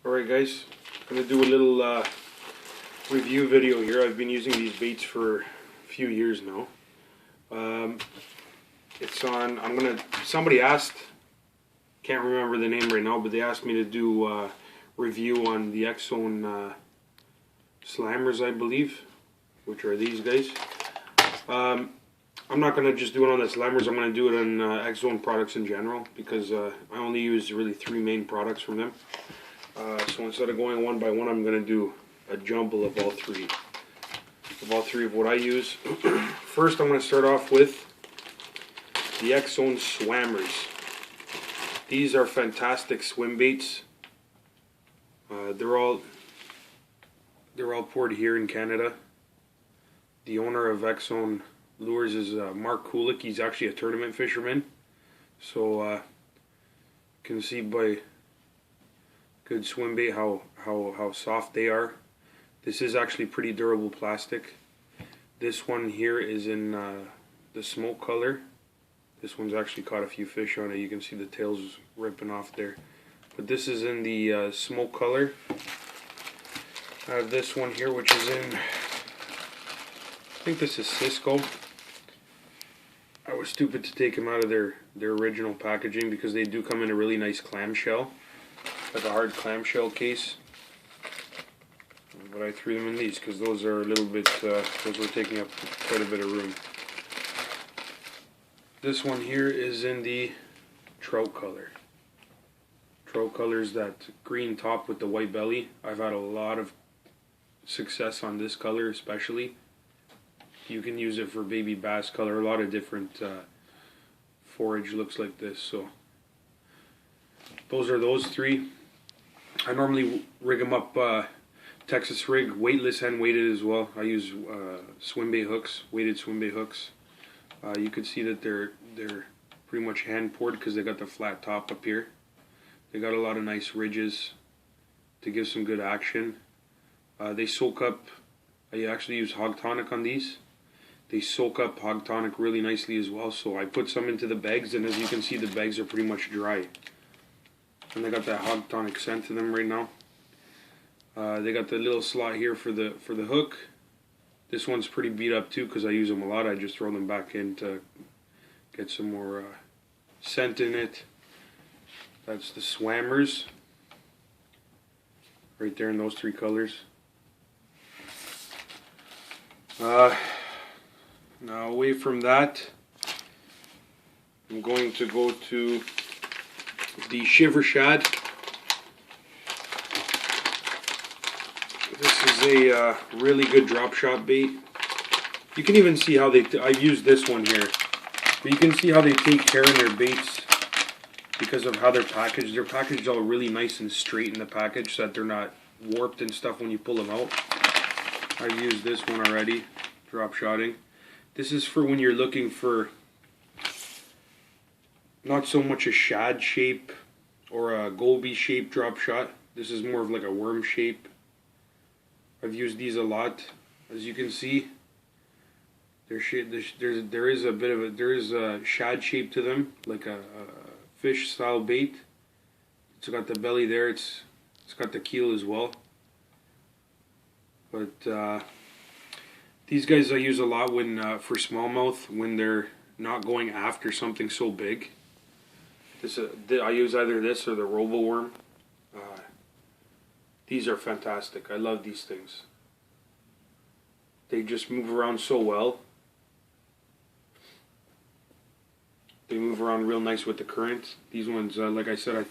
Alright guys, I'm going to do a little review video here. I've been using these baits for a few years now. Somebody asked, can't remember the name right now, but they asked me to do a review on the Xzone slammers, I believe, which are these guys. I'm not going to just do it on the slammers, I'm going to do it on Xzone products in general, because I only use really 3 main products from them. So instead of going one by one, I'm going to do a jumble of all three of what I use. First, I'm going to start off with the Xzone Swammers. These are fantastic swim baits. They're all poured here in Canada. The owner of Xzone Lures is Mark Kulik. He's actually a tournament fisherman. So you can see by good swim bait how soft they are. This is actually pretty durable plastic. This one here is in the smoke color. This one's actually caught a few fish on it. You can see the tails ripping off there. But this is in the smoke color. I have this one here, which is in, I think this is Cisco. I was stupid to take them out of their original packaging, because they do come in a really nice clamshell, like a hard clamshell case. But I threw them in these because those are a little bit, those were taking up quite a bit of room. This one here is in the trout color. Trout color is that green top with the white belly. I've had a lot of success on this color especially. You can use it for baby bass color. A lot of different forage looks like this. So those are those 3. I normally rig them up Texas rig, weightless and weighted as well. I use Swimbait hooks, weighted Swimbait hooks. You can see that they're pretty much hand poured because they got the flat top up here. They got a lot of nice ridges to give some good action. They soak up. I actually use hog tonic on these. They soak up hog tonic really nicely as well. So I put some into the bags, and as you can see, the bags are pretty much dry. And they got that hog tonic scent to them right now. They got the little slot here for the hook. This one's pretty beat up too because I use them a lot. I just throw them back in to get some more scent in it. That's the Swammers. Right there in those 3 colors. Now away from that, I'm going to go to the Shiver Shad. This is a really good drop shot bait. You can even see how I've used this one here, but you can see how they take care of their baits because of how they're packaged. They're packaged all really nice and straight in the package so that they're not warped and stuff when you pull them out. I've used this one already, drop shotting. This is for when you're looking for not so much a shad shape or a goby shape drop shot. This is more of like a worm shape. I've used these a lot. As you can see, there is a shad shape to them, like a fish style bait. It's got the belly there. It's got the keel as well. But these guys I use a lot when for smallmouth, when they're not going after something so big. I use either this or the robo worm. These are fantastic. I love these things. They just move around so well. They move around real nice with the current. These ones, like I said,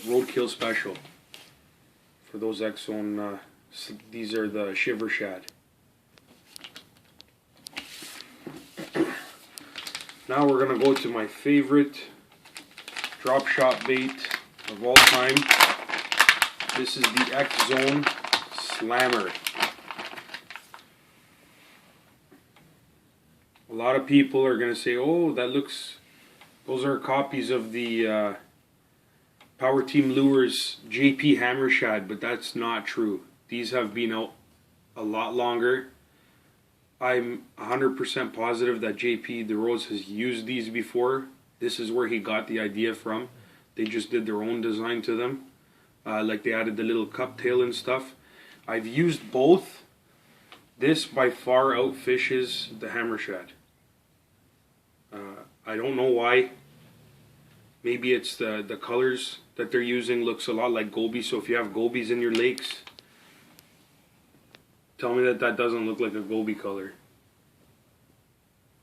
roadkill special for those Xzone. These are the Shiver Shad. Now we're gonna go to my favorite drop shot bait of all time. This is the Xzone Slammer. A lot of people are going to say, oh, those are copies of the Power Team Lures JP Hammer Shad, but that's not true. These have been out a lot longer. I'm 100% positive that JP DeRose has used these before. This is where he got the idea from. They just did their own design to them. like they added the little cup tail and stuff. I've used both. This by far outfishes the Hammer Shad. I don't know why. Maybe it's the colors that they're using looks a lot like gobies. So if you have gobies in your lakes, tell me that that doesn't look like a goby color.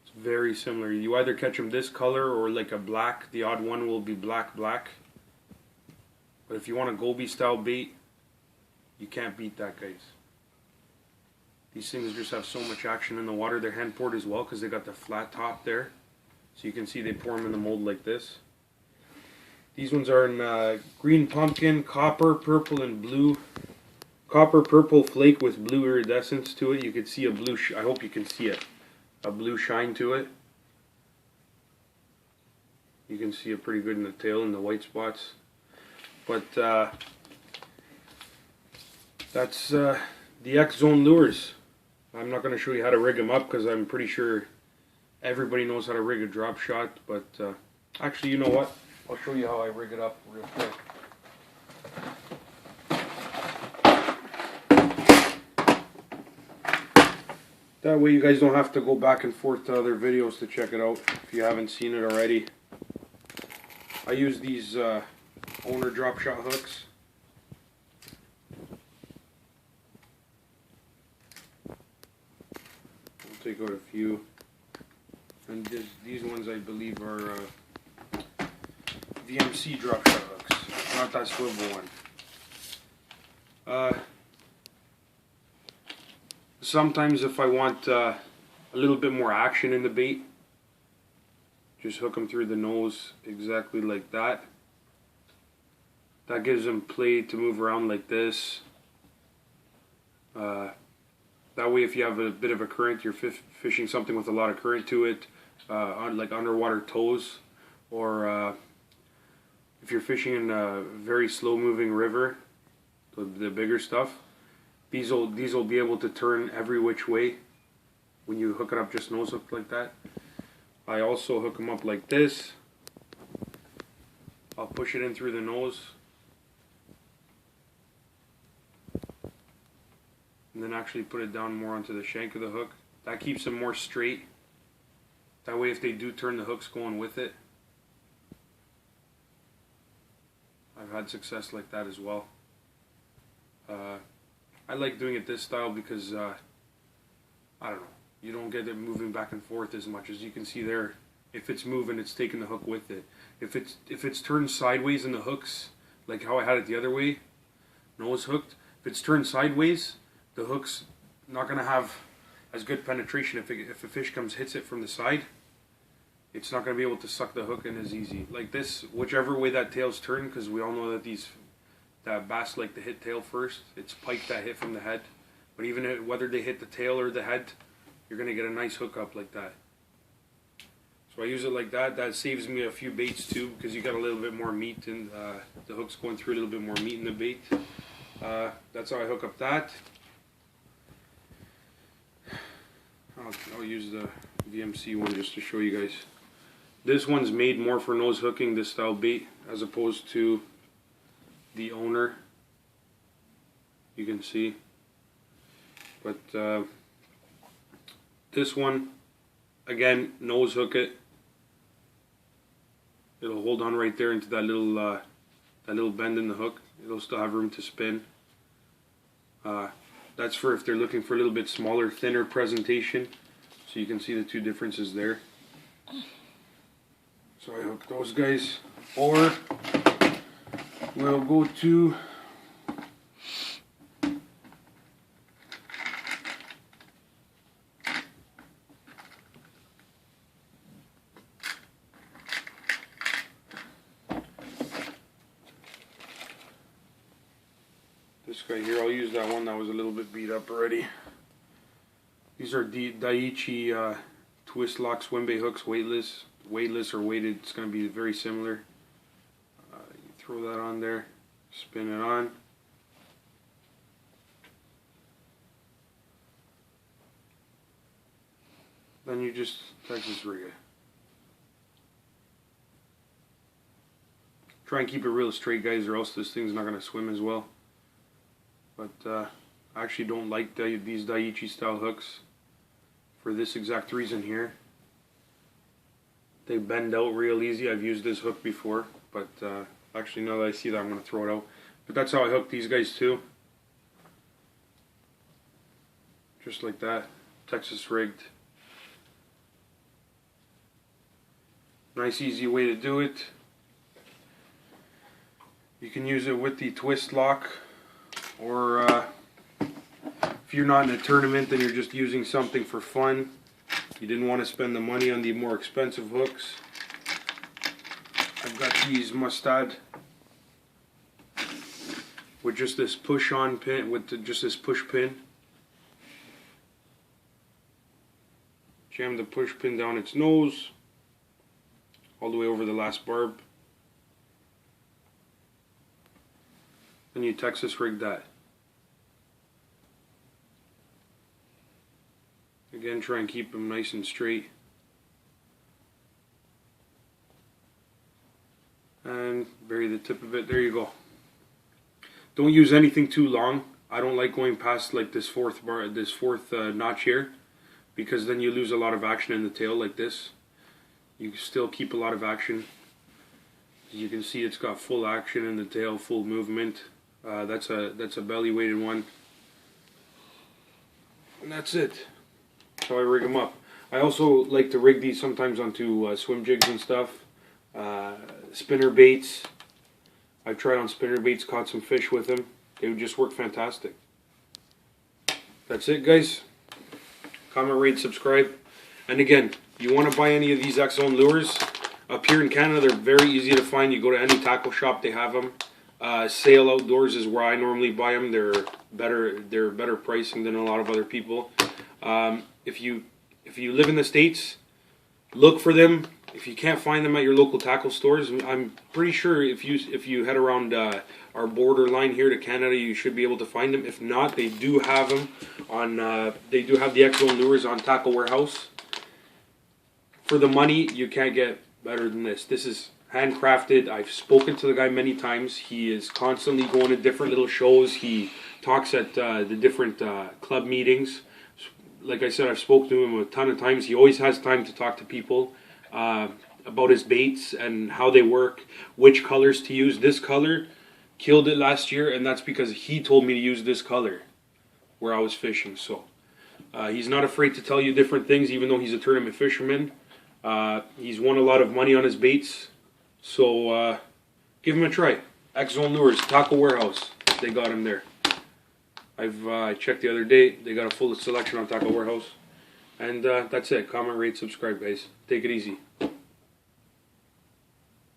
It's very similar. You either catch them this color or like a black. The odd one will be black. But if you want a goby style bait, you can't beat that, guys. These things just have so much action in the water. They're hand poured as well because they got the flat top there. So you can see they pour them in the mold like this. These ones are in green pumpkin, copper, purple, and blue. Copper, purple flake with blue iridescence to it. You can see a blue, I hope you can see it, a blue shine to it. You can see it pretty good in the tail and the white spots. But that's the Xzone lures. I'm not going to show you how to rig them up because I'm pretty sure everybody knows how to rig a drop shot. But actually, you know what? I'll show you how I rig it up real quick. That way you guys don't have to go back and forth to other videos to check it out if you haven't seen it already. I use these owner drop shot hooks. I'll take out a few. And these ones I believe are VMC drop shot hooks, not that swivel one. Sometimes if I want a little bit more action in the bait, just hook them through the nose exactly like that. That gives them play to move around like this. That way if you have a bit of a current, you're fishing something with a lot of current to it, like underwater tows, or if you're fishing in a very slow moving river, the bigger stuff, these will be able to turn every which way when you hook it up just nose hooked like that. I also hook them up like this. I'll push it in through the nose and then actually put it down more onto the shank of the hook. That keeps them more straight. That way if they do turn, the hook's going with it. I've had success like that as well. I like doing it this style because I don't know, you don't get it moving back and forth as much. As you can see there, if it's moving, it's taking the hook with it. If it's turned sideways in the hooks, like how I had it the other way, nose hooked, if it's turned sideways, the hook's not going to have as good penetration. If a fish hits it from the side, it's not going to be able to suck the hook in as easy. Like this, whichever way that tail's turned, because we all know that that bass like to hit tail first. It's pike that hit from the head. But even whether they hit the tail or the head, you're going to get a nice hook up like that. So I use it like that. That saves me a few baits too, because you got a little bit more meat and the hook's going through a little bit more meat in the bait. That's how I hook up that. I'll use the VMC one just to show you guys. This one's made more for nose hooking, this style bait, as opposed to the owner. You can see. But this one, again, nose hook it. It'll hold on right there into that little bend in the hook. It'll still have room to spin. That's for if they're looking for a little bit smaller, thinner presentation. So you can see the two differences there. So I hook those guys. Or we'll go to this guy here. I'll use that one that was a little bit beat up already. These are Daiichi twist lock Swimbait hooks, weightless or weighted. It's going to be very similar. You throw that on there, spin it on. Then you just Texas rig it. Try and keep it real straight, guys, or else this thing's not going to swim as well. But I actually don't like these Daiichi style hooks for this exact reason here. They bend out real easy. I've used this hook before, but actually now that I see that, I'm going to throw it out. But that's how I hook these guys too. Just like that. Texas rigged. Nice easy way to do it. You can use it with the twist lock, or if you're not in a tournament and you're just using something for fun, you didn't want to spend the money on the more expensive hooks. I've got these Mustad with just this push on pin, with just this push pin. Jam the push pin down its nose all the way over the last barb. Then you Texas rig that. Again, try and keep them nice and straight. And bury the tip of it. There you go. Don't use anything too long. I don't like going past like this fourth notch here, because then you lose a lot of action in the tail like this. You still keep a lot of action. As you can see, it's got full action in the tail, full movement. That's a belly weighted one. And that's it. That's how I rig them up. I also like to rig these sometimes onto swim jigs and stuff. Spinner baits. I've tried on spinner baits, caught some fish with them. They would just work fantastic. That's it, guys. Comment, rate, subscribe. And again, you want to buy any of these Xzone lures, up here in Canada, they're very easy to find. You go to any tackle shop, they have them. Sale Outdoors is where I normally buy them. They're better pricing than a lot of other people. If you live in the States, look for them. If you can't find them at your local tackle stores, I'm pretty sure if you head around our border line here to Canada, you should be able to find them. If not, they do have them on. They do have the Xzone lures on Tackle Warehouse. For the money, you can't get better than this. This is handcrafted. I've spoken to the guy many times. He is constantly going to different little shows. He talks at the different club meetings. Like I said, I've spoken to him a ton of times. He always has time to talk to people about his baits and how they work, which colors to use. This color killed it last year, and that's because he told me to use this color where I was fishing. So he's not afraid to tell you different things, even though he's a tournament fisherman. He's won a lot of money on his baits, so give him a try. Xzone Lures, Tackle Warehouse, they got him there. I checked the other day, they got a full selection on Tackle Warehouse. And that's it. Comment, rate, subscribe, guys. Take it easy.